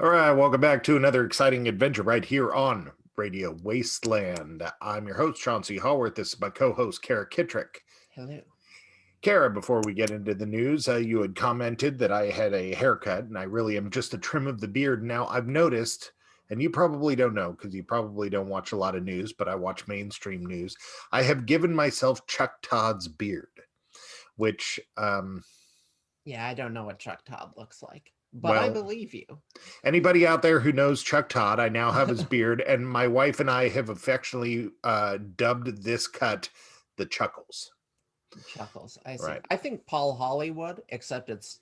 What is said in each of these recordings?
All right, welcome back to another exciting adventure right here on Radio Wasteland. I'm your host, Chauncey Hallworth. This is my co-host, Kara Kittrick. Hello. Kara, before we get into the news, you had commented that I had a haircut, and I really am just a trim of the beard. Now, I've noticed, and you probably don't know because you probably don't watch a lot of news, but I watch mainstream news. I have given myself Chuck Todd's beard, which, Yeah, I don't know what Chuck Todd looks like, but I well, believe you. anybody out there who knows Chuck Todd, I now have his beard, and my wife and I have affectionately dubbed this cut the Chuckles. Chuckles. I see. Right. I think Paul Hollywood, except it's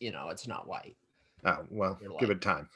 not white. Oh, well, You're give like it time.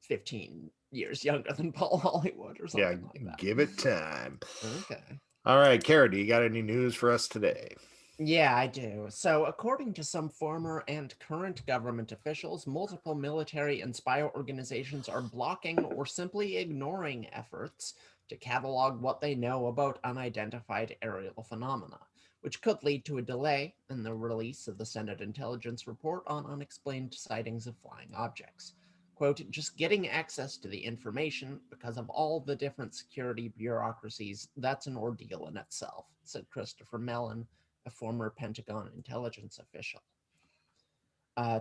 15 years younger than Paul Hollywood or Yeah, something like that. give it time. Okay. All right, Kara, do you got any news for us today? Yeah, I do. So, according to some former and current government officials, multiple military and spy organizations are blocking or simply ignoring efforts to catalog what they know about unidentified aerial phenomena, which could lead to a delay in the release of the Senate Intelligence Report on unexplained sightings of flying objects. Quote, just getting access to the information because of all the different security bureaucracies, that's an ordeal in itself, said Christopher Mellon, a former Pentagon intelligence official.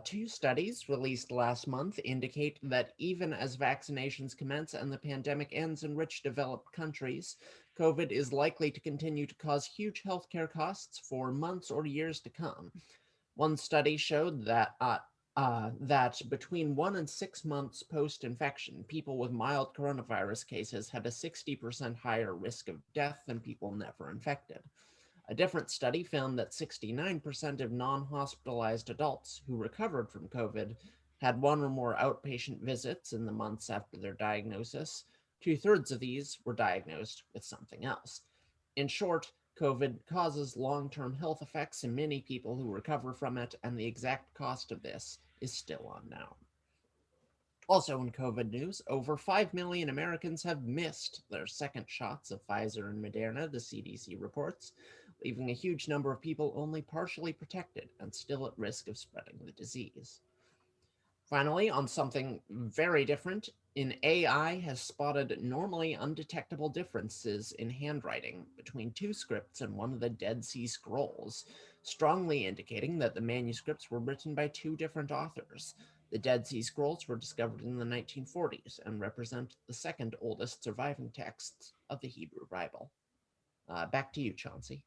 Two studies released last month indicate that even as vaccinations commence and the pandemic ends in rich developed countries, COVID is likely to continue to cause huge healthcare costs for months or years to come. One study showed that that between 1 and 6 months post-infection, people with mild coronavirus cases had a 60% higher risk of death than people never infected. A different study found that 69% of non-hospitalized adults who recovered from COVID had one or more outpatient visits in the months after their diagnosis. Two-thirds of these were diagnosed with something else. In short, COVID causes long-term health effects in many people who recover from it, and the exact cost of this is still unknown. Also in COVID news, over 5 million Americans have missed their second shots of Pfizer and Moderna, the CDC reports, leaving a huge number of people only partially protected and still at risk of spreading the disease. Finally, on something very different, an AI has spotted normally undetectable differences in handwriting between two scripts and one of the Dead Sea Scrolls, strongly indicating that the manuscripts were written by two different authors. The Dead Sea Scrolls were discovered in the 1940s and represent the second oldest surviving texts of the Hebrew Bible. Back to you, Chauncey.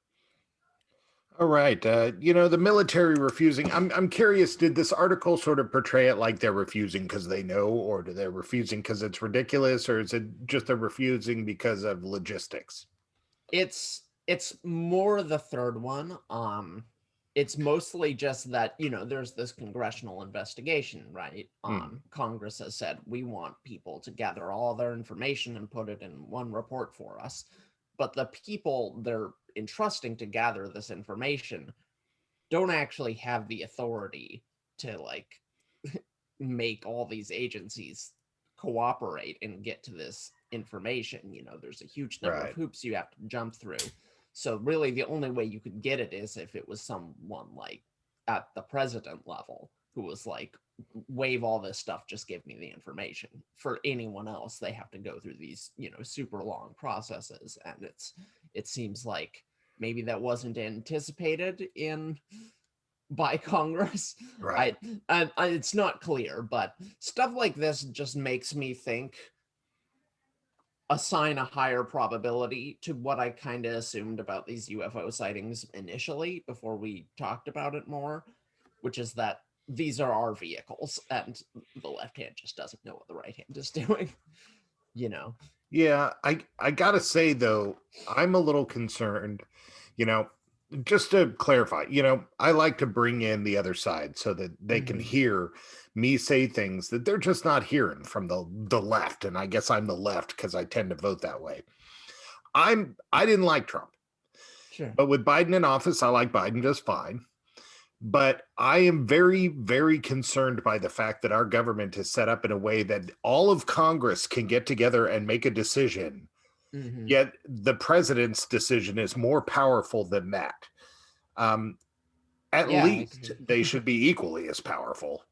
All right, the military refusing. I'm curious. Did this article sort of portray it like they're refusing because they know, or do they refusing because it's ridiculous, or is it just they're refusing because of logistics? It's more the third one. It's mostly just that, there's this congressional investigation, right? Congress has said we want people to gather all their information and put it in one report for us. But the people they're entrusting to gather this information don't actually have the authority to make all these agencies cooperate and get to this information. There's a huge number of Right. hoops you have to jump through. So really the only way you could get it is if it was someone like at the president level who was like, waive all this stuff, just give me the information. For anyone else, they have to go through these, super long processes. And it seems like maybe that wasn't anticipated by Congress. Right. It's not clear, but stuff like this just makes me think, assign a higher probability to what I kind of assumed about these UFO sightings initially before we talked about it more, which is that these are our vehicles and the left hand just doesn't know what the right hand is doing. Yeah, I gotta say though, I'm a little concerned. You know, just to clarify, I like to bring in the other side so that they can hear me say things that they're just not hearing from the left, and I guess I'm the left because I tend to vote that way. I didn't like Trump, Sure. but with Biden in office, I like Biden just fine. But I am very, very concerned by the fact that our government is set up in a way that all of Congress can get together and make a decision. Yet the president's decision is more powerful than that. At Yeah, I least agree. they should be equally as powerful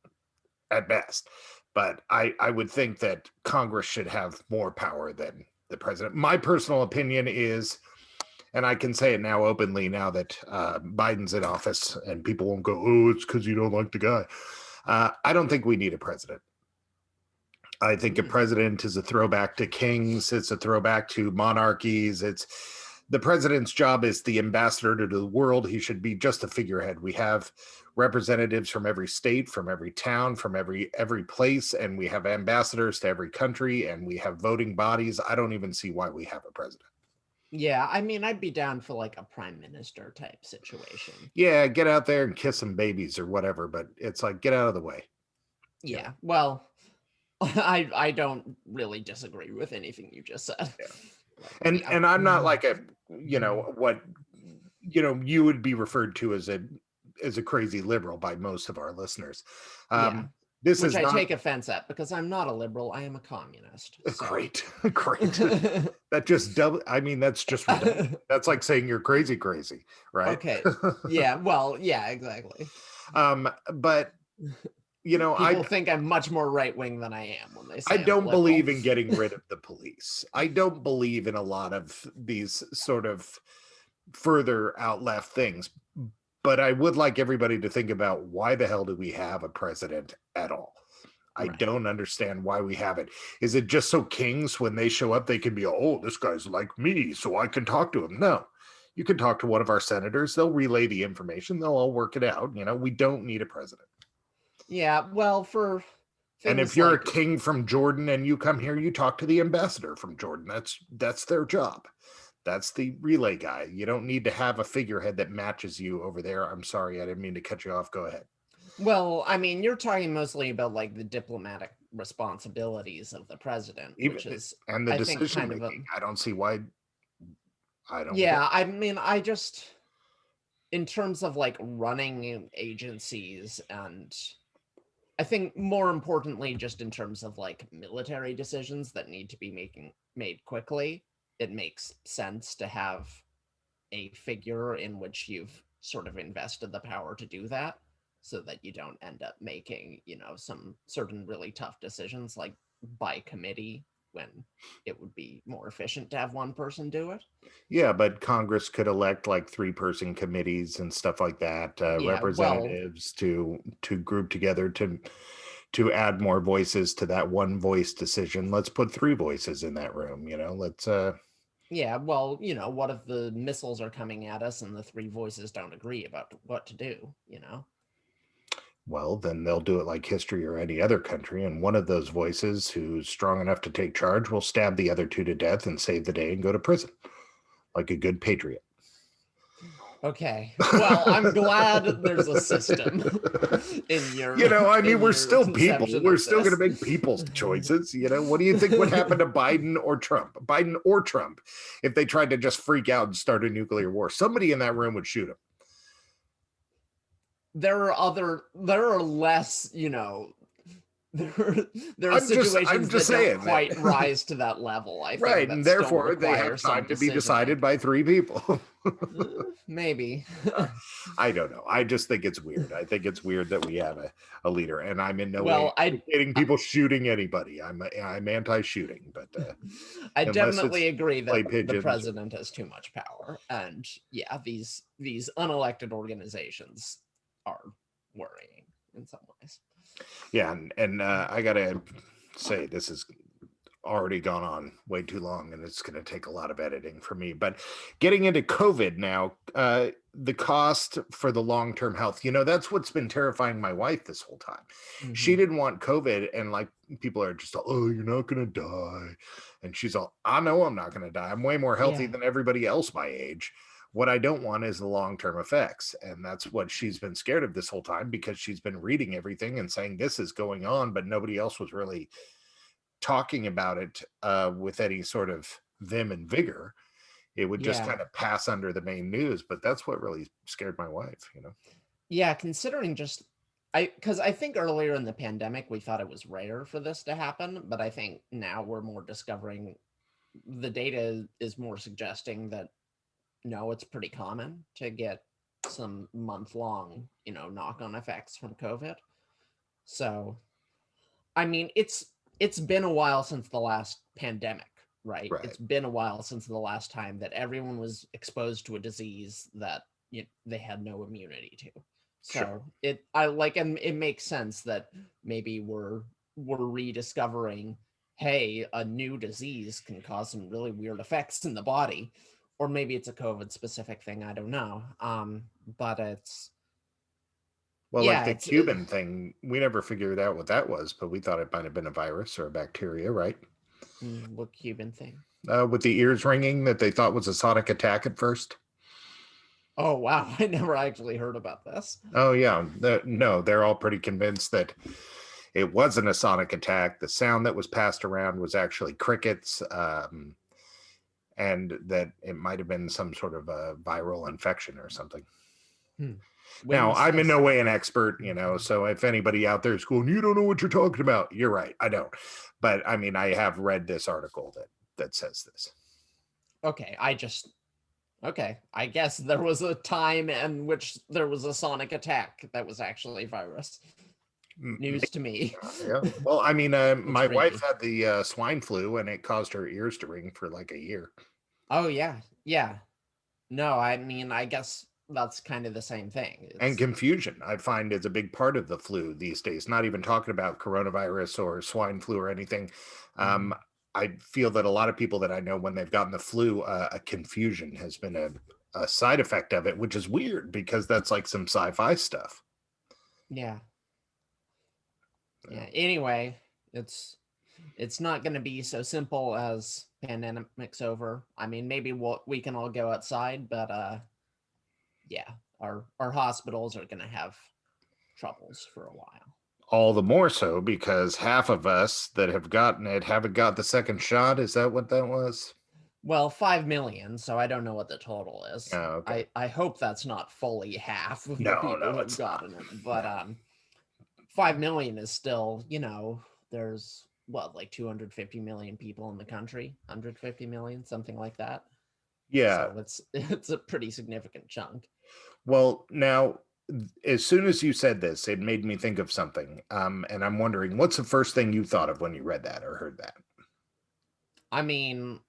at best. But I would think that Congress should have more power than the president. My personal opinion is, and I can say it now openly now that Biden's in office, and people won't go, oh, it's because you don't like the guy. I don't think we need a president. I think a president is a throwback to kings. It's a throwback to monarchies. It's the president's job is the ambassador to the world. He should be just a figurehead. We have representatives from every state, from every town, from every place, and we have ambassadors to every country, and we have voting bodies. I don't even see why we have a president. Yeah, I mean, I'd be down for like a prime minister type situation. Yeah, get out there and kiss some babies or whatever, but it's like, get out of the way. Yeah, well, I don't really disagree with anything you just said. Yeah. And I'm not like a, what, you would be referred to as a crazy liberal by most of our listeners. This Which is I not take offense at, because I'm not a liberal. I am a communist. So. great. That just that's just redundant. That's like saying you're crazy, right? Okay. Yeah. Well, yeah, exactly. But people think I'm much more right wing than I am when they say I don't believe in getting rid of the police. I don't believe in a lot of these sort of further out left things. But I would like everybody to think about, why the hell do we have a president at all? I don't understand why we have it. Is it just so kings, when they show up, they can be, oh, this guy's like me, so I can talk to him? No, you can talk to one of our senators. They'll relay the information. They'll all work it out. We don't need a president. Yeah, well, and if you're a king from Jordan and you come here, you talk to the ambassador from Jordan. That's their job. That's the relay guy. You don't need to have a figurehead that matches you over there. I'm sorry, I didn't mean to cut you off. Go ahead. Well, I mean, you're talking mostly about like the diplomatic responsibilities of the president, which is and the decision making. I don't see why. I don't. Yeah, I mean, I just, in terms of like running agencies, and I think more importantly, just in terms of like military decisions that need to be made quickly, it makes sense to have a figure in which you've sort of invested the power to do that, so that you don't end up making, some certain really tough decisions like by committee, when it would be more efficient to have one person do it. Yeah, but Congress could elect like 3-person committees and stuff like that, representatives to group together to add more voices to that one voice decision. Let's put 3 voices in that room, let's Yeah, well, what if the missiles are coming at us and the 3 voices don't agree about what to do, Well, then they'll do it like history or any other country, and one of those voices who's strong enough to take charge will stab the other 2 to death and save the day and go to prison, like a good patriot. Okay. Well, I'm glad there's a system in your. We're still people. We're still going to make people's choices. What do you think would happen to Biden or Trump if they tried to just freak out and start a nuclear war? Somebody in that room would shoot him. There are less, there are situations that don't quite rise to that level, I think. Right, and therefore they have time to be decided by 3 people. Maybe. I don't know. I just think it's weird. I think it's weird that we have a leader, and I'm in no way advocating people shooting anybody. I'm anti-shooting, but I definitely agree that the president has too much power, and yeah, these unelected organizations are worrying in some ways. Yeah, and I gotta say, this has already gone on way too long, and it's going to take a lot of editing for me. But getting into COVID now, the cost for the long-term health, that's what's been terrifying my wife this whole time. Mm-hmm. She didn't want COVID, and like people are just, oh, you're not going to die. And she's all, I know I'm not going to die. I'm way more healthy than everybody else my age. What I don't want is the long-term effects. And that's what she's been scared of this whole time, because she's been reading everything and saying this is going on, but nobody else was really talking about it with any sort of vim and vigor. It would just kind of pass under the main news. But that's what really scared my wife, Yeah, considering because I think earlier in the pandemic, we thought it was rare for this to happen. But I think now we're more discovering, the data is more suggesting that, no, it's pretty common to get some month-long, knock-on effects from COVID. So I mean, it's been a while since the last pandemic, right? Right. It's been a while since the last time that everyone was exposed to a disease that they had no immunity to. Sure. So I like, and it makes sense that maybe we're rediscovering, hey, a new disease can cause some really weird effects in the body, or maybe it's a COVID specific thing. I don't know. But it's Well, like yeah, the it's Cuban thing, we never figured out what that was, but we thought it might have been a virus or a bacteria, right? what Cuban thing. With the ears ringing that they thought was a sonic attack at first. Oh wow, I never actually heard about this. Oh yeah, no, they're all pretty convinced that it wasn't a sonic attack. The sound that was passed around was actually crickets, and that it might have been some sort of a viral infection or something. Hmm. When Now, was I'm in this? no way an expert, so if anybody out there is going, you don't know what you're talking about, you're right, I don't. But I mean, I have read this article that says this. Okay, okay. I guess there was a time in which there was a sonic attack that was actually virus. News to me. Yeah. Well, I mean, It's my wife crazy. had the swine flu, and it caused her ears to ring for like a year. Oh yeah, yeah. No, I mean, I guess that's kind of the same thing. And It's confusion, I find, is a big part of the flu these days. Not even talking about coronavirus or swine flu or anything. Mhm. Um, I feel that a lot of people that I know, when they've gotten the flu, a confusion has been a side effect of it, which is weird because that's like some sci-fi stuff. Yeah, Yeah. yeah. Anyway, it's not going to be so simple as pandemic's over. I mean, maybe we can all go outside, but yeah, our hospitals are going to have troubles for a while. All the more so because half of us that have gotten it haven't got the second shot. Is that what that was? Well, 5 million, so I don't know what the total is. Oh, okay. I hope that's not fully half of the No, people no, who've it's not. gotten it, but No. 5 million is still, there's what, like 250 million people in the country, 150 million, something like that. Yeah. So it's a pretty significant chunk. Well, now, as soon as you said this, it made me think of something. And I'm wondering, what's the first thing you thought of when you read that or heard that? I mean,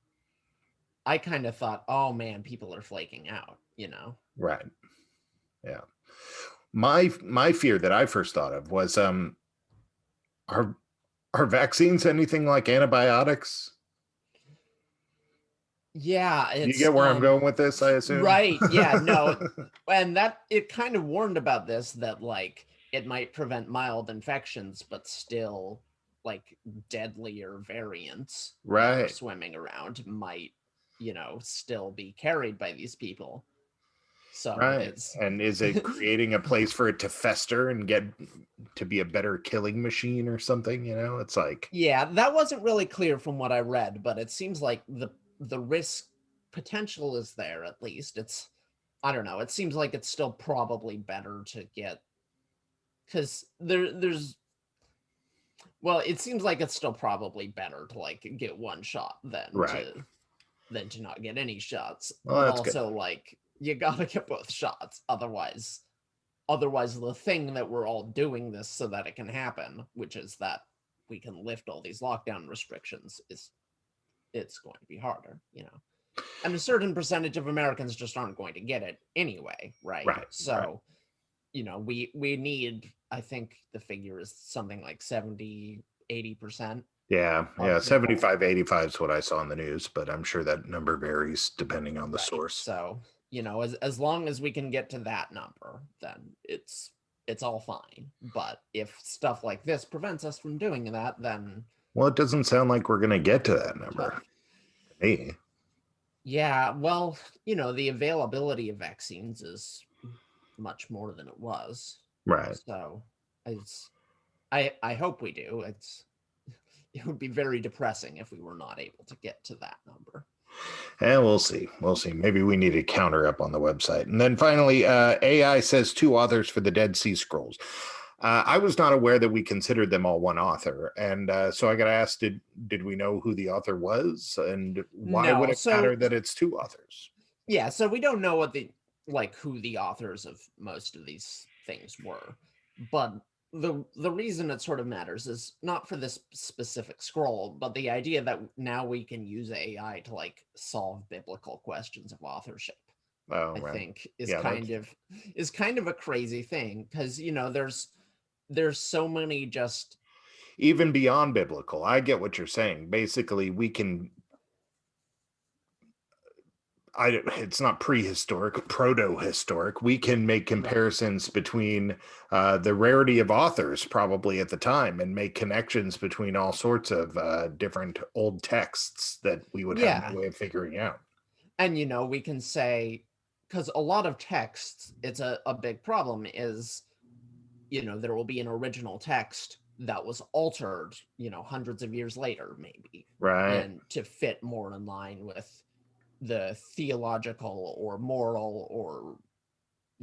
I kind of thought, oh man, people are flaking out. Right. Yeah. My fear that I first thought of was are are vaccines anything like antibiotics? Yeah, You it's get where I'm going with this, I assume. right. Yeah, no. And that it kind of warned about this, that like it might prevent mild infections, but still like deadlier variants that are Right. swimming around might, still be carried by these people. So Right. it's And is it creating a place for it to fester and get to be a better killing machine or something? It's like, yeah, that wasn't really clear from what I read, but it seems like the risk potential is there at least. I don't know. It seems like it's still probably better to get, because there's well, it seems like it's still probably better to like get one shot right. than to not get any shots. Well, But that's good. also like you gotta get both shots. Otherwise the thing that we're all doing this so that it can happen, which is that we can lift all these lockdown restrictions, is it's going to be harder. And a certain percentage of Americans just aren't going to get it anyway, right? Right. Right. So we need, I think the figure is something like 70-80% Yeah. Yeah. of people. 75, 85 is what I saw in the news, but I'm sure that number varies depending on the Right. source. So, as long as we can get to that number, then it's all fine. But if stuff like this prevents us from doing that, then Well, it doesn't sound like we're going to get to that tough. number. Hey. Yeah, well, the availability of vaccines is much more than it was. Right. So, it's I hope we do. It would be very depressing if we were not able to get to that number. And we'll see. We'll see. Maybe we need a counter up on the website. And then finally, AI says two authors for the Dead Sea Scrolls. I was not aware that we considered them all one author, and so I got to ask: did we know who the author was, and why would No, it matter so that it's two authors? yeah, so we don't know who the authors of most of these things were, but the reason it sort of matters is not for this specific scroll, but the idea that now we can use AI to like solve biblical questions of authorship, Oh, I right. think is Yeah, that's kind of a crazy thing, because there's so many just even beyond biblical. I get what you're saying. Basically, we can it's not prehistoric, proto-historic. We can make right. comparisons between the rarity of authors probably at the time and make connections between all sorts of different old texts that we would have Yeah. no way of figuring out. And we can say, because a lot of texts, it's a big problem is, there will be an original text that was altered, hundreds of years later, maybe, Right. and to fit more in line with the theological or moral or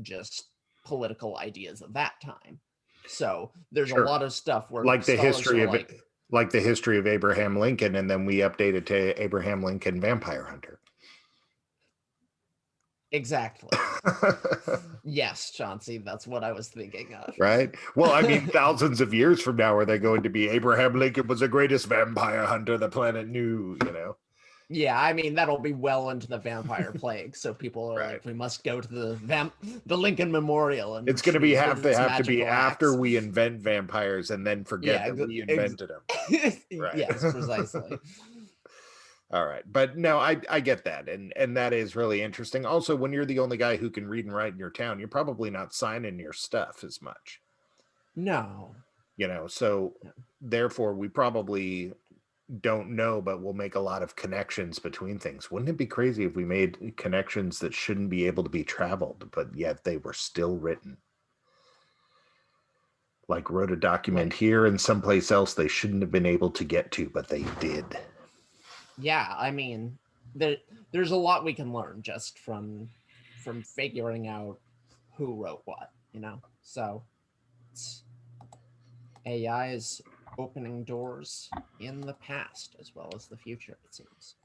just political ideas of that time. So there's a Sure. lot of stuff where Like the scholars history are of like, like the history of Abraham Lincoln, and then we update it to Abraham Lincoln Vampire Hunter. exactly. Yes, Chauncey, that's what I was thinking of. Right? Well, I mean, thousands of years from now, are they going to be Abraham Lincoln was the greatest vampire hunter the planet knew, you know? Yeah, I mean that'll be well into the vampire plague, so people are Right. like, we must go to the Lincoln Memorial and It's going to be visit its have to be magical after acts. we invent vampires and then forget Yeah, that we invented them. Right. yes, precisely. All right. But no, I get that. And that is really interesting. Also, when you're the only guy who can read and write in your town, you're probably not signing your stuff as much. No. So No. therefore we probably don't know, but we'll make a lot of connections between things. Wouldn't it be crazy if we made connections that shouldn't be able to be traveled, but yet they were still written? Like wrote a document Like, here and someplace else they shouldn't have been able to get to, but they did. yeah, I mean, there's a lot we can learn just from figuring out who wrote what. So AI is opening doors in the past as well as the future, it seems.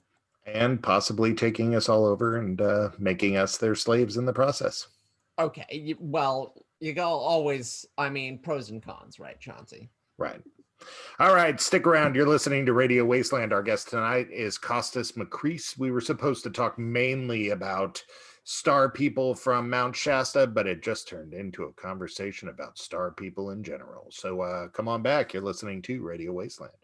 And possibly taking us all over and making us their slaves in the process. Okay, well, you go always, I mean, pros and cons, right, Chauncey? Right. All right, stick around. You're listening to Radio Wasteland. Our guest tonight is Costas Macrease. We were supposed to talk mainly about star people from Mount Shasta, but it just turned into a conversation about star people in general. So come on back. You're listening to Radio Wasteland.